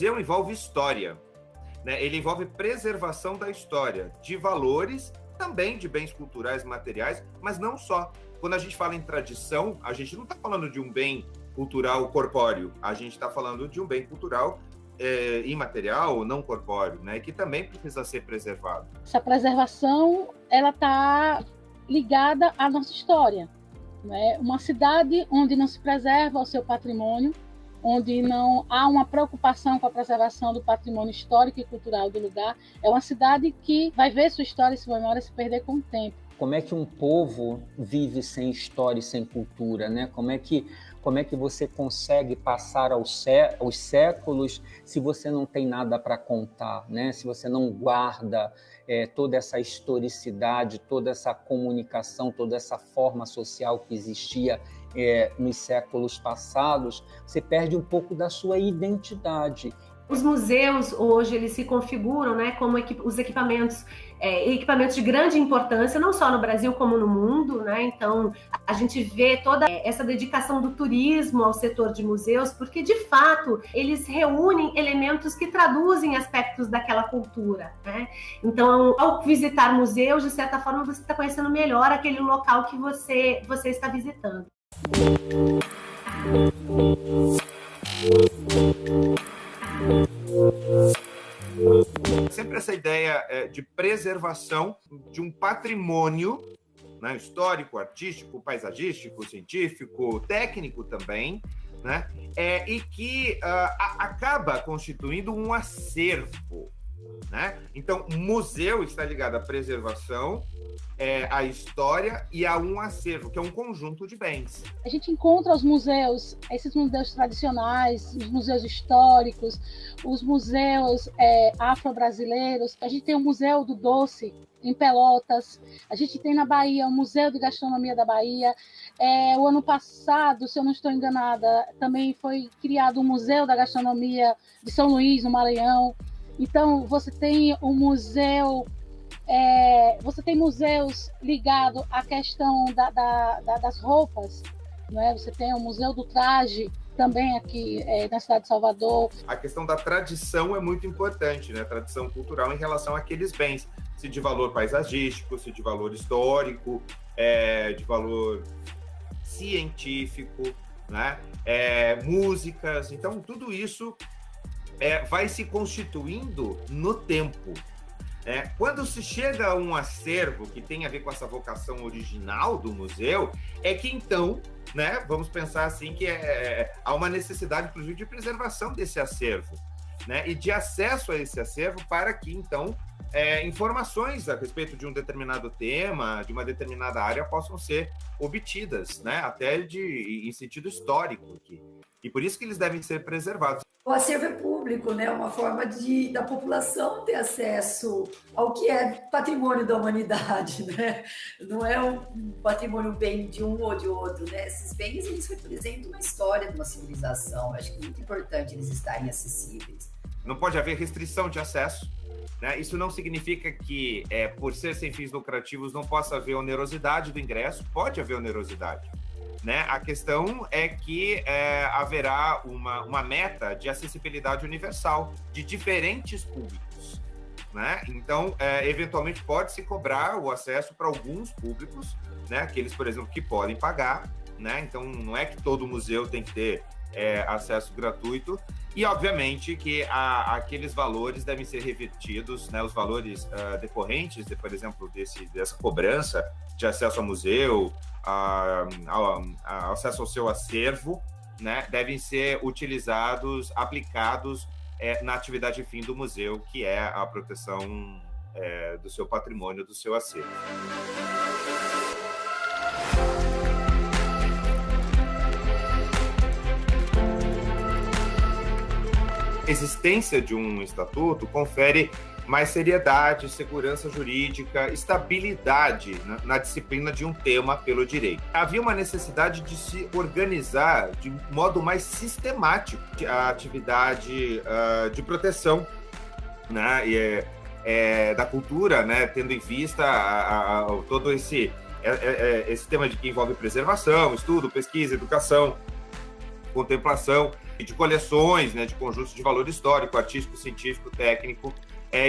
museu envolve história, né? Ele envolve preservação da história, de valores, também de bens culturais materiais, mas não só. Quando a gente fala em tradição, a gente não está falando de um bem cultural corpóreo, a gente está falando de um bem cultural imaterial, não corpóreo, né? Que também precisa ser preservado. Essa preservação, ela está ligada à nossa história, né? Uma cidade onde não se preserva o seu patrimônio, onde não há uma preocupação com a preservação do patrimônio histórico e cultural do lugar, é uma cidade que vai ver sua história e sua memória se perder com o tempo. Como é que um povo vive sem história e sem cultura, né? Como é que você consegue passar os séculos se você não tem nada para contar, né? Se você não guarda toda essa historicidade, toda essa comunicação, toda essa forma social que existia nos séculos passados, você perde um pouco da sua identidade. Os museus hoje eles se configuram, né, como os equipamentos de grande importância, não só no Brasil como no mundo, né? Então a gente vê toda essa dedicação do turismo ao setor de museus, porque de fato eles reúnem elementos que traduzem aspectos daquela cultura, né? Então, ao visitar museus, de certa forma você está conhecendo melhor aquele local que você está visitando. Sempre essa ideia de preservação de um patrimônio, né, histórico, artístico, paisagístico, científico, técnico também, né, e que acaba constituindo um acervo, né? Então, o museu está ligado à preservação, à história e a um acervo, que é um conjunto de bens. A gente encontra os museus, esses museus tradicionais, os museus históricos, os museus afro-brasileiros. A gente tem o Museu do Doce, em Pelotas. A gente tem na Bahia o Museu de Gastronomia da Bahia. O ano passado, se eu não estou enganada, também foi criado o Museu da Gastronomia de São Luís, no Maranhão. Então, você tem o museu... você tem museus ligados à questão das roupas, não é? Você tem o Museu do Traje, também aqui na cidade de Salvador. A questão da tradição é muito importante, né? Tradição cultural em relação àqueles bens, se de valor paisagístico, se de valor histórico, de valor científico, né? Músicas. Então, tudo isso vai se constituindo no tempo. Quando se chega a um acervo que tem a ver com essa vocação original do museu, que então, né, vamos pensar assim que há uma necessidade, inclusive, de preservação desse acervo, né, e de acesso a esse acervo para que, então, informações a respeito de um determinado tema, de uma determinada área, possam ser obtidas, né, até em sentido histórico aqui. E por isso que eles devem ser preservados. O acervo é público, né? Uma forma da população ter acesso ao que é patrimônio da humanidade, né? Não é um patrimônio bem de um ou de outro, né? Esses bens, eles representam uma história de uma civilização. Eu acho que é muito importante eles estarem acessíveis. Não pode haver restrição de acesso, né? Isso não significa que, por ser sem fins lucrativos, não possa haver onerosidade do ingresso. Pode haver onerosidade, né? A questão é que haverá uma meta de acessibilidade universal de diferentes públicos, né? Então, eventualmente, pode-se cobrar o acesso para alguns públicos, né? Aqueles, por exemplo, que podem pagar, né? Então, não é que todo museu tem que ter acesso gratuito. E, obviamente, que aqueles valores devem ser revertidos, né? Os valores decorrentes, por exemplo, dessa cobrança de acesso ao museu, acesso ao seu acervo, né? Devem ser utilizados, aplicados na atividade fim do museu, que é a proteção do seu patrimônio, do seu acervo. A existência de um estatuto confere mais seriedade, segurança jurídica, estabilidade na disciplina de um tema pelo direito. Havia uma necessidade de se organizar de modo mais sistemático a atividade de proteção, né, da cultura, né, tendo em vista todo esse tema que envolve preservação, estudo, pesquisa, educação, contemplação. de coleções, né, de conjuntos de valor histórico, artístico, científico, técnico,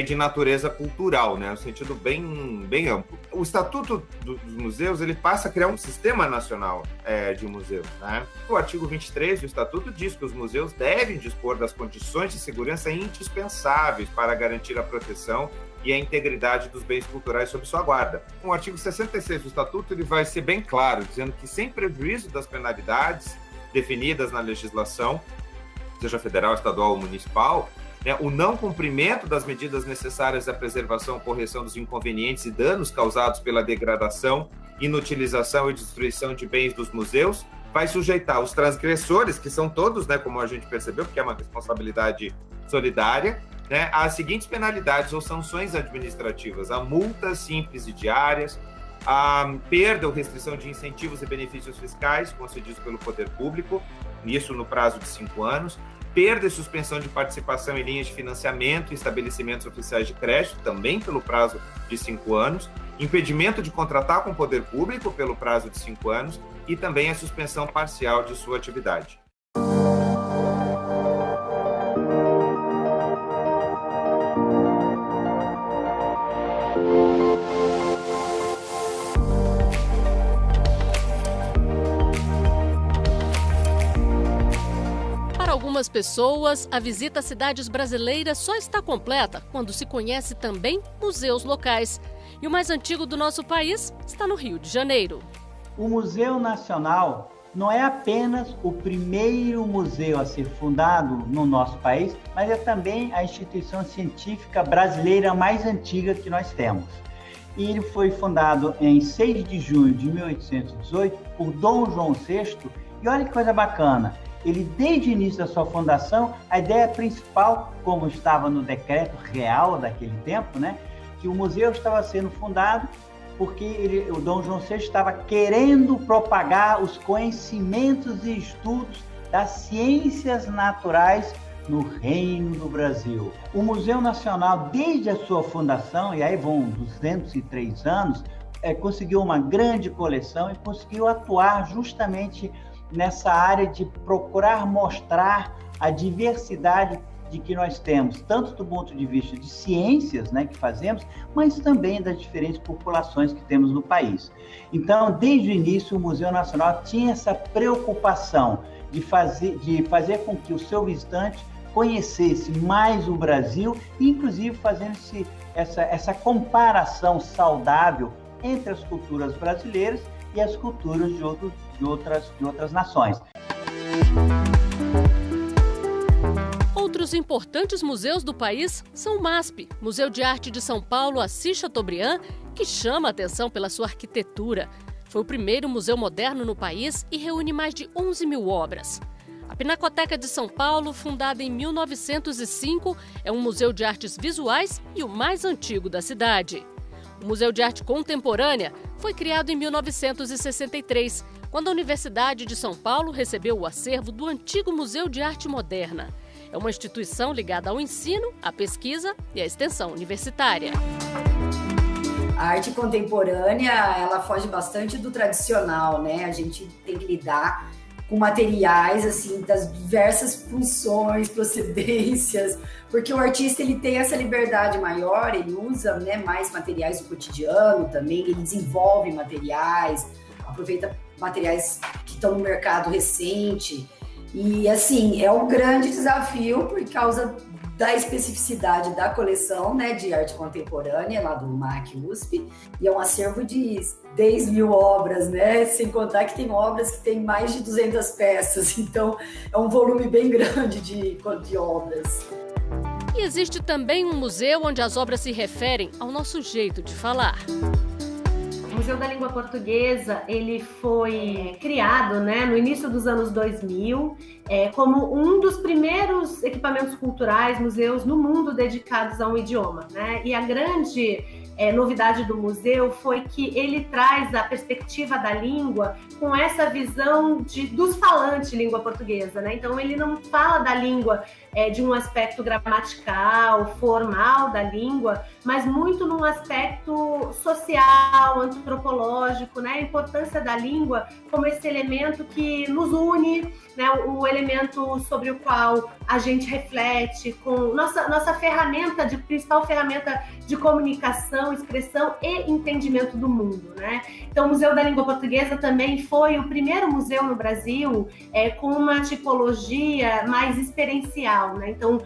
de natureza cultural, né, no sentido bem amplo. O Estatuto dos Museus, ele passa a criar um sistema nacional de museus, né? O artigo 23 do Estatuto diz que os museus devem dispor das condições de segurança indispensáveis para garantir a proteção e a integridade dos bens culturais sob sua guarda. O artigo 66 do Estatuto, ele vai ser bem claro, dizendo que, sem prejuízo das penalidades definidas na legislação, seja federal, estadual ou municipal, né, o não cumprimento das medidas necessárias à preservação e correção dos inconvenientes e danos causados pela degradação, inutilização e destruição de bens dos museus vai sujeitar os transgressores, que são todos, né, como a gente percebeu, porque é uma responsabilidade solidária, né, às seguintes penalidades ou sanções administrativas: a multas simples e diárias, a perda ou restrição de incentivos e benefícios fiscais concedidos pelo poder público, isso no prazo de 5 anos, perda e suspensão de participação em linhas de financiamento e estabelecimentos oficiais de crédito, também pelo prazo de 5 anos, impedimento de contratar com o poder público pelo prazo de 5 anos e também a suspensão parcial de sua atividade. Algumas pessoas, a visita a cidades brasileiras só está completa quando se conhece também museus locais. E o mais antigo do nosso país está no Rio de Janeiro. O Museu Nacional não é apenas o primeiro museu a ser fundado no nosso país, mas é também a instituição científica brasileira mais antiga que nós temos. E ele foi fundado em 6 de junho de 1818 por Dom João VI. E olha que coisa bacana! Ele, desde o início da sua fundação, a ideia principal, como estava no decreto real daquele tempo, né, que o museu estava sendo fundado porque o Dom João VI estava querendo propagar os conhecimentos e estudos das ciências naturais no Reino do Brasil. O Museu Nacional, desde a sua fundação, e aí vão 203 anos, conseguiu uma grande coleção e conseguiu atuar justamente nessa área de procurar mostrar a diversidade de que nós temos, tanto do ponto de vista de ciências, né, que fazemos, mas também das diferentes populações que temos no país. Então, desde o início, o Museu Nacional tinha essa preocupação de fazer com que o seu visitante conhecesse mais o Brasil, inclusive fazendo essa comparação saudável entre as culturas brasileiras e as culturas de outras nações. Outros importantes museus do país são o MASP, Museu de Arte de São Paulo, Assis Chateaubriand, que chama a atenção pela sua arquitetura. Foi o primeiro museu moderno no país e reúne mais de 11 mil obras. A Pinacoteca de São Paulo, fundada em 1905, é um museu de artes visuais e o mais antigo da cidade. O Museu de Arte Contemporânea foi criado em 1963, quando a Universidade de São Paulo recebeu o acervo do antigo Museu de Arte Moderna. É uma instituição ligada ao ensino, à pesquisa e à extensão universitária. A arte contemporânea, ela foge bastante do tradicional, né? A gente tem que lidar com materiais, assim, das diversas funções, procedências, porque o artista, ele tem essa liberdade maior, ele usa, né, mais materiais do cotidiano também, ele desenvolve materiais, aproveita materiais que estão no mercado recente, e, assim, é um grande desafio por causa da especificidade da coleção, né, de arte contemporânea, lá do MAC USP, e é um acervo de 10 mil obras, né, sem contar que tem obras que tem mais de 200 peças, então é um volume bem grande de obras. E existe também um museu onde as obras se referem ao nosso jeito de falar. O Museu da Língua Portuguesa, ele foi criado, né, no início dos anos 2000, como um dos primeiros equipamentos culturais, museus no mundo dedicados a um idioma, né? E a grande novidade do museu foi que ele traz a perspectiva da língua com essa visão dos falantes de língua portuguesa, né? Então, ele não fala da língua de um aspecto gramatical, formal da língua, mas muito num aspecto social, antropológico, né? A importância da língua como esse elemento que nos une, né? O elemento sobre o qual a gente reflete, com nossa ferramenta, principal ferramenta de comunicação, expressão e entendimento do mundo, né? Então, o Museu da Língua Portuguesa também foi o primeiro museu no Brasil com uma tipologia mais experiencial, né? Então,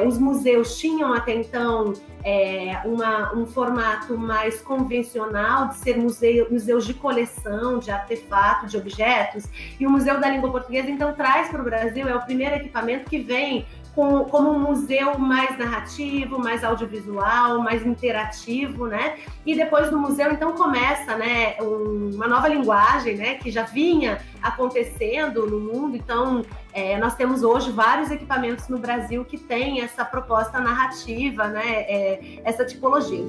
os museus tinham até então um formato mais convencional de ser museus de coleção, de artefato, de objetos, e o Museu da Língua Portuguesa, então, traz para o Brasil, é o primeiro equipamento que vem como um museu mais narrativo, mais audiovisual, mais interativo, né? E depois do museu, então, começa, né, uma nova linguagem, né, que já vinha acontecendo no mundo. Então, nós temos hoje vários equipamentos no Brasil que têm essa proposta narrativa, né, essa tipologia.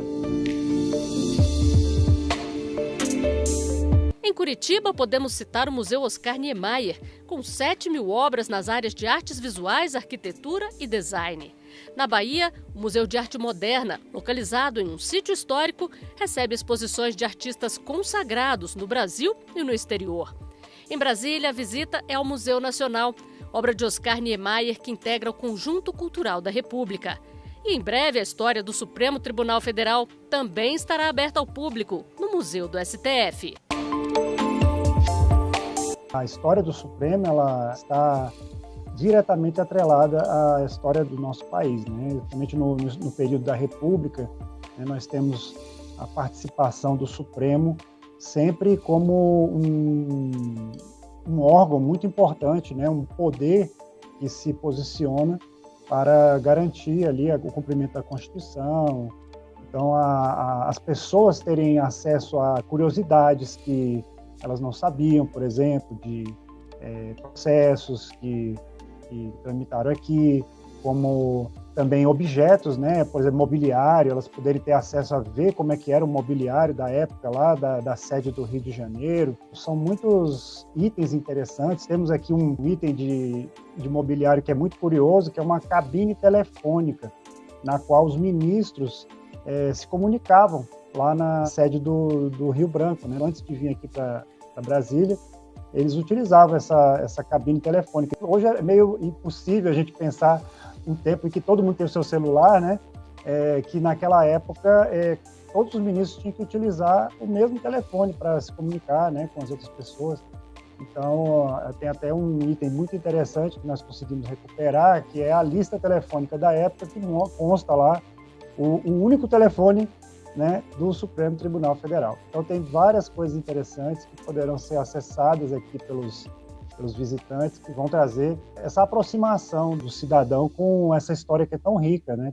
Em Curitiba, podemos citar o Museu Oscar Niemeyer, com 7.000 obras nas áreas de artes visuais, arquitetura e design. Na Bahia, o Museu de Arte Moderna, localizado em um sítio histórico, recebe exposições de artistas consagrados no Brasil e no exterior. Em Brasília, a visita é ao Museu Nacional, obra de Oscar Niemeyer que integra o Conjunto Cultural da República. E em breve, a história do Supremo Tribunal Federal também estará aberta ao público no Museu do STF. A história do Supremo, ela está diretamente atrelada à história do nosso país, né? Principalmente no período da República, né, nós temos a participação do Supremo sempre como um órgão muito importante, né? Um poder que se posiciona para garantir ali o cumprimento da Constituição. Então, as pessoas terem acesso a curiosidades que elas não sabiam, por exemplo, de processos que tramitaram aqui, como também objetos, né? Por exemplo, mobiliário, elas poderem ter acesso a ver como é que era o mobiliário da época lá, da sede do Rio de Janeiro. São muitos itens interessantes. Temos aqui um item de mobiliário que é muito curioso, que é uma cabine telefônica, na qual os ministros se comunicavam lá na sede do Rio Branco, né? Antes de vir aqui para Brasília, eles utilizavam essa cabine telefônica. Hoje é meio impossível a gente pensar um tempo em que todo mundo tem o seu celular, né? Que naquela época todos os ministros tinham que utilizar o mesmo telefone para se comunicar, né, com as outras pessoas. Então, tem até um item muito interessante que nós conseguimos recuperar, que é a lista telefônica da época, que consta lá o único telefone, né, do Supremo Tribunal Federal. Então, tem várias coisas interessantes que poderão ser acessadas aqui pelos visitantes, que vão trazer essa aproximação do cidadão com essa história que é tão rica, né?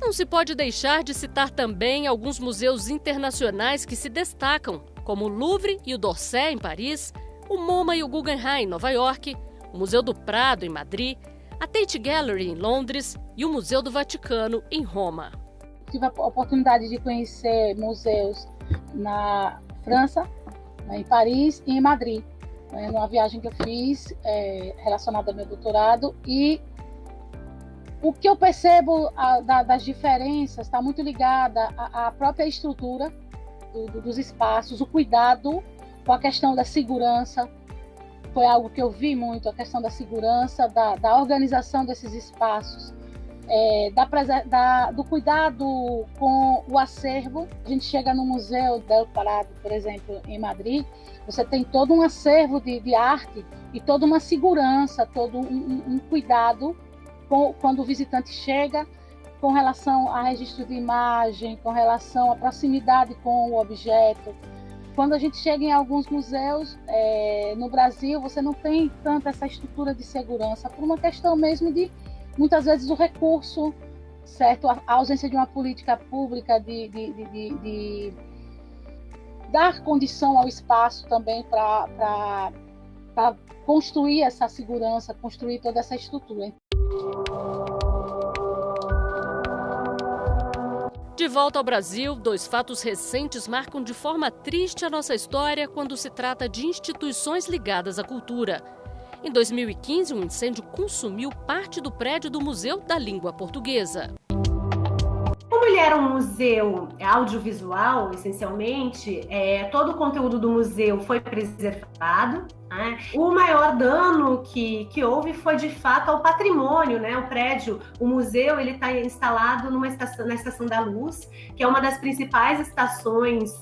Não se pode deixar de citar também alguns museus internacionais que se destacam, como o Louvre e o d'Orsay, em Paris, o MoMA e o Guggenheim, em Nova York, o Museu do Prado, em Madrid, a Tate Gallery, em Londres, e o Museu do Vaticano, em Roma. Tive a oportunidade de conhecer museus na França, em Paris e em Madrid, numa viagem que eu fiz relacionada ao meu doutorado. E o que eu percebo das diferenças está muito ligada à própria estrutura dos espaços, o cuidado com a questão da segurança. Foi algo que eu vi muito, a questão da segurança, da organização desses espaços, do cuidado com o acervo. A gente chega no Museu del Prado, por exemplo, em Madrid, você tem todo um acervo de arte e toda uma segurança, todo um cuidado quando o visitante chega, com relação a registro de imagem, com relação à proximidade com o objeto. Quando a gente chega em alguns museus no Brasil, você não tem tanto essa estrutura de segurança, por uma questão mesmo de, muitas vezes, o recurso, certo? A ausência de uma política pública de dar condição ao espaço também para construir essa segurança, construir toda essa estrutura. De volta ao Brasil, 2 fatos recentes marcam de forma triste a nossa história quando se trata de instituições ligadas à cultura. Em 2015, um incêndio consumiu parte do prédio do Museu da Língua Portuguesa. Como ele era um museu audiovisual, essencialmente, todo o conteúdo do museu foi preservado. Né? O maior dano que houve foi, de fato, ao patrimônio, né? O prédio, o museu, ele está instalado na Estação da Luz, que é uma das principais estações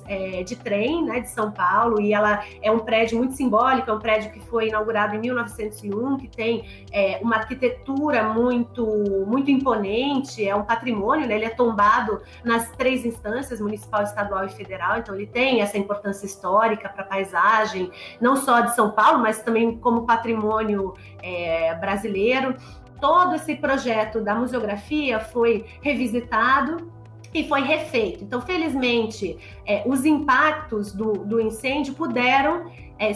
de trem, né, de São Paulo, e ela é um prédio muito simbólico, é um prédio que foi inaugurado em 1901, que tem uma arquitetura muito, muito imponente, é um patrimônio, né? Ele é tombado nas 3 instâncias, municipal, estadual e federal, então ele tem essa importância histórica para a paisagem, não só de São Paulo, mas também como patrimônio brasileiro. Todo esse projeto da museografia foi revisitado e foi refeito. Então, felizmente, os impactos do incêndio puderam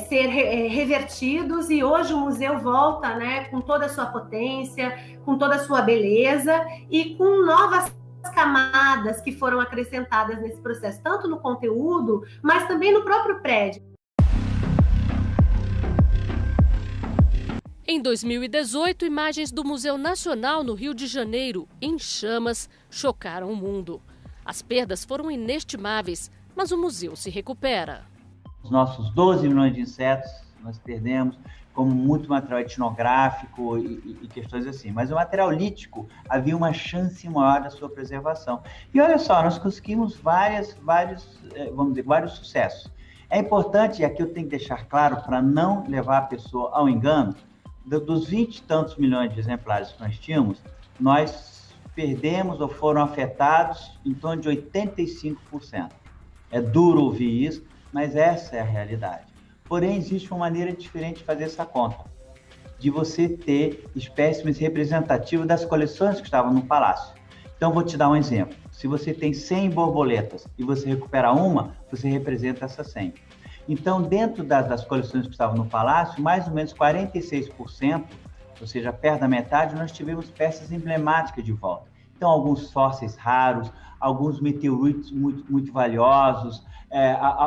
ser revertidos, e hoje o museu volta, né, com toda a sua potência, com toda a sua beleza e com novas camadas que foram acrescentadas nesse processo, tanto no conteúdo, mas também no próprio prédio. Em 2018, imagens do Museu Nacional no Rio de Janeiro, em chamas, chocaram o mundo. As perdas foram inestimáveis, mas o museu se recupera. Os nossos 12 milhões de insetos nós perdemos, como muito material etnográfico e questões assim. Mas o material lítico havia uma chance maior da sua preservação. E olha só, nós conseguimos vários sucessos. É importante, e aqui eu tenho que deixar claro, para não levar a pessoa ao engano, dos 20 e tantos milhões de exemplares que nós tínhamos, nós perdemos ou foram afetados em torno de 85%. É duro ouvir isso, mas essa é a realidade. Porém, existe uma maneira diferente de fazer essa conta, de você ter espécimes representativos das coleções que estavam no palácio. Então, vou te dar um exemplo. Se você tem 100 borboletas e você recupera uma, você representa essas 100. Então, dentro das coleções que estavam no palácio, mais ou menos 46%, ou seja, perto da metade, nós tivemos peças emblemáticas de volta. Então, alguns fósseis raros, alguns meteoritos muito valiosos,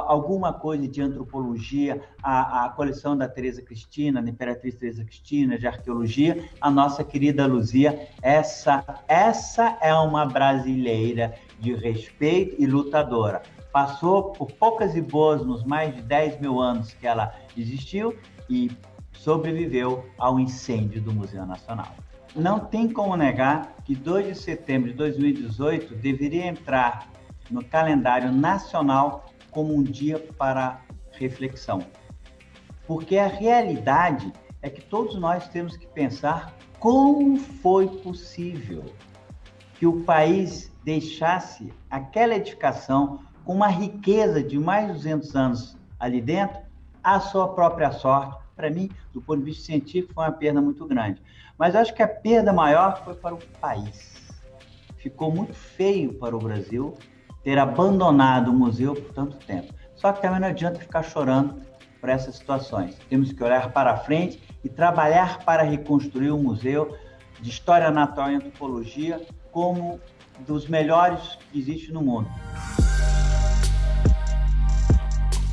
alguma coisa de antropologia, a coleção da Teresa Cristina, da Imperatriz Teresa Cristina, de arqueologia, a nossa querida Luzia, essa é uma brasileira de respeito e lutadora. Passou por poucas e boas nos mais de 10 mil anos que ela existiu e sobreviveu ao incêndio do Museu Nacional. Não tem como negar que 2 de setembro de 2018 deveria entrar no calendário nacional como um dia para reflexão. Porque a realidade é que todos nós temos que pensar como foi possível que o país deixasse aquela edificação com uma riqueza de mais de 200 anos ali dentro, à sua própria sorte. Para mim, do ponto de vista científico, foi uma perda muito grande. Mas acho que a perda maior foi para o país. Ficou muito feio para o Brasil ter abandonado o museu por tanto tempo. Só que também não adianta ficar chorando por essas situações. Temos que olhar para frente e trabalhar para reconstruir o museu de História Natural e Antropologia como dos melhores que existe no mundo.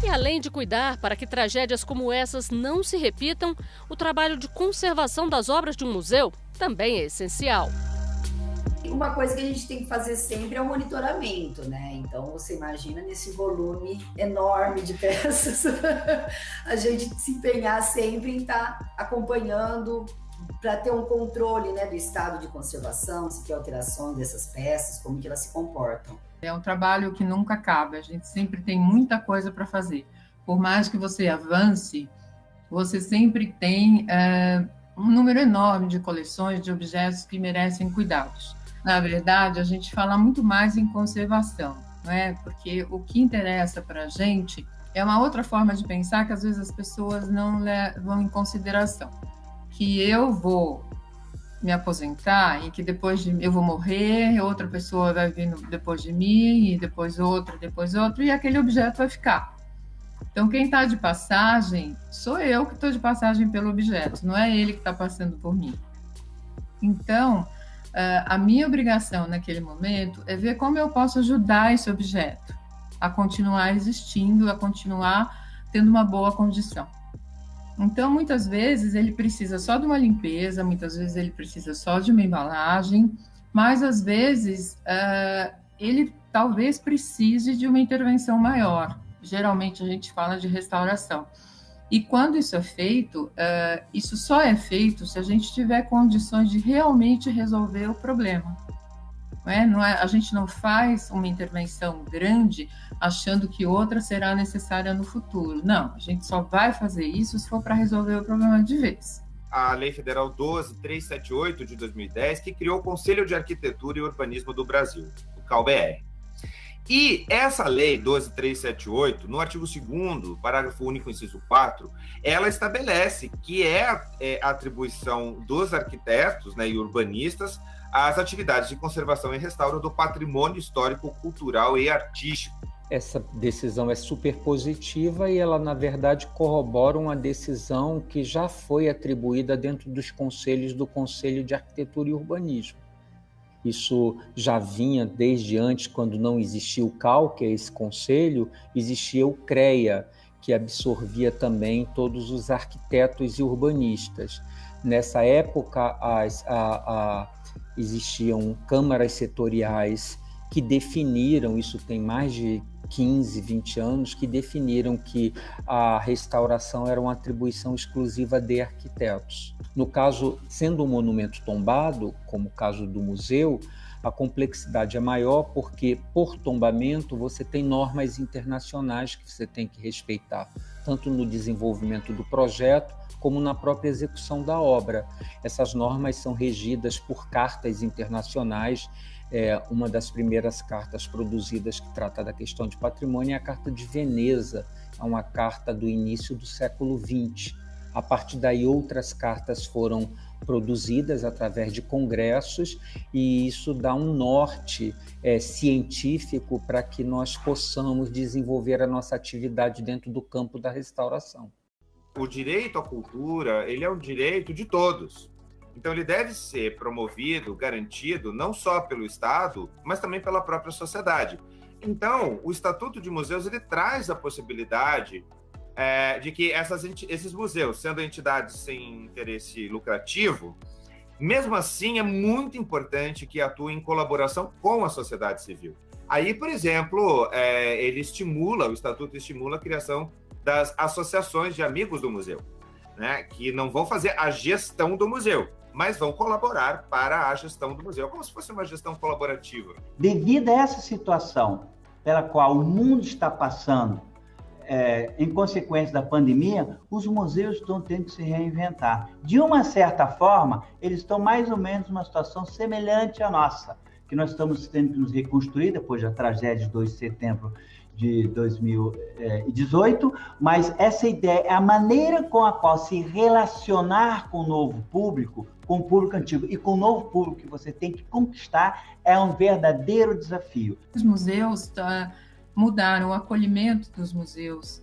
E além de cuidar para que tragédias como essas não se repitam, o trabalho de conservação das obras de um museu também é essencial. Uma coisa que a gente tem que fazer sempre é o monitoramento, né? Então, você imagina nesse volume enorme de peças, a gente se empenhar sempre em estar acompanhando para ter um controle, né, do estado de conservação, se tem alterações dessas peças, como que elas se comportam. É um trabalho que nunca acaba, a gente sempre tem muita coisa para fazer. Por mais que você avance, você sempre tem um número enorme de coleções, de objetos que merecem cuidados. Na verdade, a gente fala muito mais em conservação, não é? Porque o que interessa para a gente é uma outra forma de pensar que às vezes as pessoas não levam em consideração. Que eu vou me aposentar e que depois eu vou morrer, outra pessoa vai vir depois de mim, e depois outra, e aquele objeto vai ficar. Então, quem está de passagem, sou eu que estou de passagem pelo objeto, não é ele que está passando por mim. Então, a minha obrigação naquele momento é ver como eu posso ajudar esse objeto a continuar existindo, a continuar tendo uma boa condição. Então, muitas vezes, ele precisa só de uma limpeza, muitas vezes ele precisa só de uma embalagem, mas, às vezes, ele talvez precise de uma intervenção maior. Geralmente, a gente fala de restauração. E quando isso é feito, isso só é feito se a gente tiver condições de realmente resolver o problema. A gente não faz uma intervenção grande achando que outra será necessária no futuro. Não, a gente só vai fazer isso se for para resolver o problema de vez. A Lei Federal 12.378 de 2010, que criou o Conselho de Arquitetura e Urbanismo do Brasil, o CAUBR. E essa lei 12.378, no artigo 2º, parágrafo único, inciso 4, ela estabelece que é a atribuição dos arquitetos, né, e urbanistas às atividades de conservação e restauro do patrimônio histórico, cultural e artístico. Essa decisão é super positiva e ela, na verdade, corrobora uma decisão que já foi atribuída dentro dos conselhos do Conselho de Arquitetura e Urbanismo. Isso já vinha desde antes, quando não existia o CAU, que é esse conselho, existia o CREA, que absorvia também todos os arquitetos e urbanistas. Nessa época, existiam câmaras setoriais que definiram, isso tem mais de 15, 20 anos, que definiram que a restauração era uma atribuição exclusiva de arquitetos. No caso, sendo um monumento tombado, como o caso do museu, a complexidade é maior porque, por tombamento, você tem normas internacionais que você tem que respeitar, tanto no desenvolvimento do projeto, como na própria execução da obra. Essas normas são regidas por cartas internacionais. Uma das primeiras cartas produzidas que trata da questão de patrimônio é a Carta de Veneza, é uma carta do início do século XX. A partir daí, outras cartas foram produzidas através de congressos e isso dá um norte científico para que nós possamos desenvolver a nossa atividade dentro do campo da restauração. O direito à cultura, ele é um direito de todos. Então, ele deve ser promovido, garantido, não só pelo Estado, mas também pela própria sociedade. Então, o Estatuto de Museus, ele traz a possibilidade de que esses museus, sendo entidades sem interesse lucrativo, mesmo assim, é muito importante que atuem em colaboração com a sociedade civil. Aí, por exemplo, o Estatuto estimula a criação das associações de amigos do museu, né, que não vão fazer a gestão do museu, mas vão colaborar para a gestão do museu, como se fosse uma gestão colaborativa. Devido a essa situação pela qual o mundo está passando, em consequência da pandemia, os museus estão tendo que se reinventar. De uma certa forma, eles estão mais ou menos numa situação semelhante à nossa, que nós estamos tendo que nos reconstruir depois da tragédia de 2 de setembro de 2018, mas essa ideia é a maneira com a qual se relacionar com o novo público, com o público antigo e com o novo público que você tem que conquistar é um verdadeiro desafio. Os museus mudaram, o acolhimento dos museus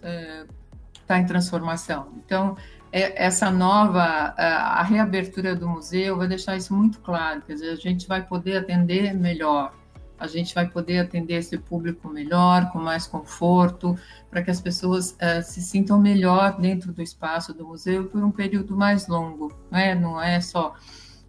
está em transformação. Então, essa nova, a reabertura do museu vai deixar isso muito claro, quer dizer, a gente vai poder atender melhor, a gente vai poder atender esse público melhor, com mais conforto, para que as pessoas se sintam melhor dentro do espaço do museu por um período mais longo, né? Não é só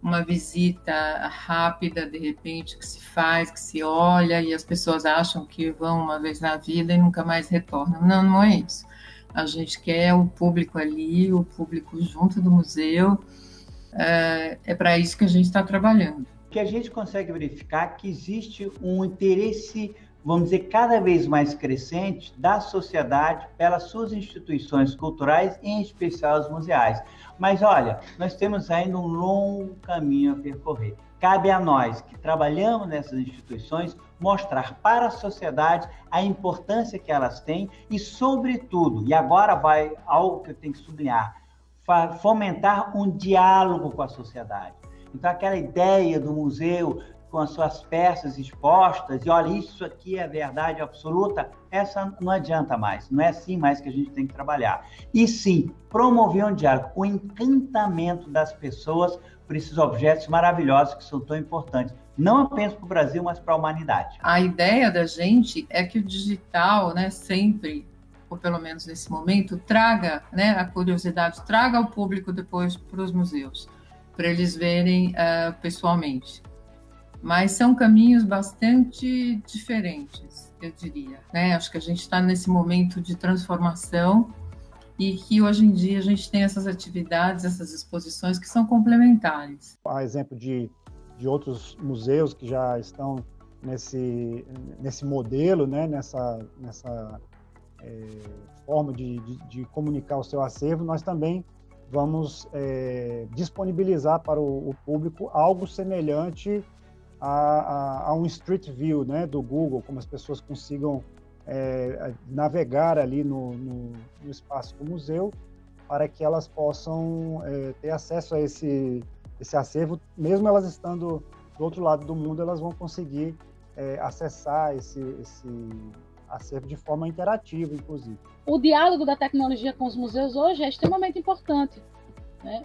uma visita rápida, de repente, que se faz, que se olha, e as pessoas acham que vão uma vez na vida e nunca mais retornam. Não, não é isso. A gente quer o público ali, o público junto do museu, é para isso que a gente está trabalhando. Que a gente consegue verificar que existe um interesse, vamos dizer, cada vez mais crescente da sociedade pelas suas instituições culturais, em especial as museais. Mas olha, nós temos ainda um longo caminho a percorrer. Cabe a nós, que trabalhamos nessas instituições, mostrar para a sociedade a importância que elas têm e, sobretudo, e agora vai algo que eu tenho que sublinhar, fomentar um diálogo com a sociedade. Então, aquela ideia do museu com as suas peças expostas, e olha, isso aqui é verdade absoluta, essa não adianta mais, não é assim mais que a gente tem que trabalhar. E sim, promover um diálogo, o encantamento das pessoas por esses objetos maravilhosos que são tão importantes, não apenas para o Brasil, mas para a humanidade. A ideia da gente é que o digital, né, sempre, ou pelo menos nesse momento, traga, né, a curiosidade, traga ao público depois para os museus, para eles verem pessoalmente. Mas são caminhos bastante diferentes, eu diria, né? Acho que a gente está nesse momento de transformação e que hoje em dia a gente tem essas atividades, essas exposições que são complementares. Há exemplo de outros museus que já estão nesse modelo, né? nessa forma de comunicar o seu acervo. Nós também vamos disponibilizar para o público algo semelhante a um Street View, né, do Google, como as pessoas consigam navegar ali no espaço do museu, para que elas possam ter acesso a esse acervo, mesmo elas estando do outro lado do mundo, elas vão conseguir acessar esse acervo de forma interativa, inclusive. O diálogo da tecnologia com os museus hoje é extremamente importante, né?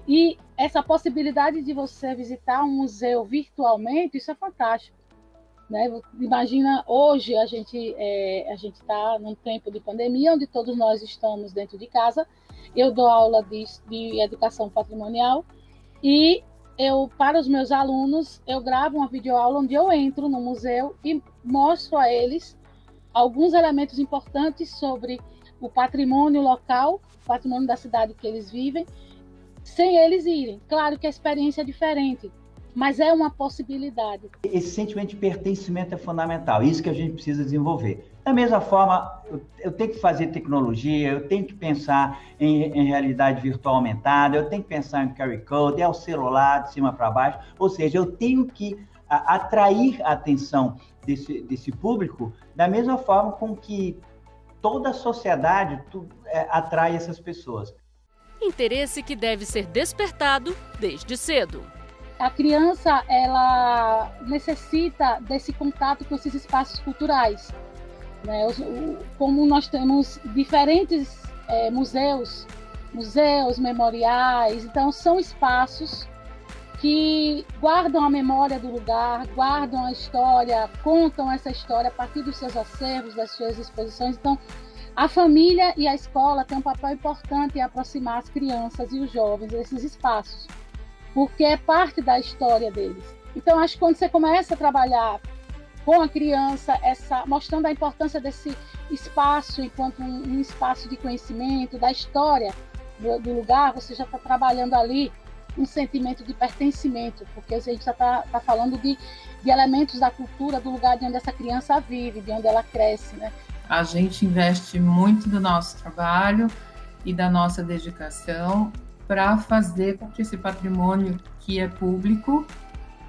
E essa possibilidade de você visitar um museu virtualmente, isso é fantástico, né? Imagina, hoje a gente está num tempo de pandemia, onde todos nós estamos dentro de casa. Eu dou aula de educação patrimonial e para os meus alunos, eu gravo uma videoaula onde eu entro no museu e mostro a eles alguns elementos importantes sobre o patrimônio local, o patrimônio da cidade que eles vivem, sem eles irem. Claro que a experiência é diferente, mas é uma possibilidade. Esse sentimento de pertencimento é fundamental, isso que a gente precisa desenvolver. Da mesma forma, eu tenho que fazer tecnologia, eu tenho que pensar em realidade virtual aumentada, eu tenho que pensar em QR Code, o celular de cima para baixo, ou seja, eu tenho que atrair a atenção desse público da mesma forma com que toda a sociedade atrai essas pessoas. Interesse que deve ser despertado desde cedo. A criança, ela necessita desse contato com esses espaços culturais, né? Como nós temos diferentes museus, memoriais, então são espaços que guardam a memória do lugar, guardam a história, contam essa história a partir dos seus acervos, das suas exposições. Então, a família e a escola têm um papel importante em aproximar as crianças e os jovens desses espaços, porque é parte da história deles. Então, acho que quando você começa a trabalhar com a criança, mostrando a importância desse espaço enquanto um espaço de conhecimento, da história do lugar, você já está trabalhando ali um sentimento de pertencimento, porque a gente já está falando de elementos da cultura do lugar de onde essa criança vive, de onde ela cresce, né? A gente investe muito do nosso trabalho e da nossa dedicação para fazer com que esse patrimônio que é público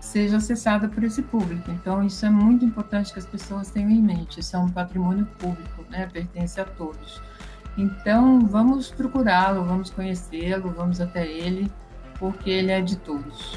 seja acessado por esse público. Então, isso é muito importante que as pessoas tenham em mente. Isso é um patrimônio público, né? Pertence a todos. Então, vamos procurá-lo, vamos conhecê-lo, vamos até ele, porque ele é de todos.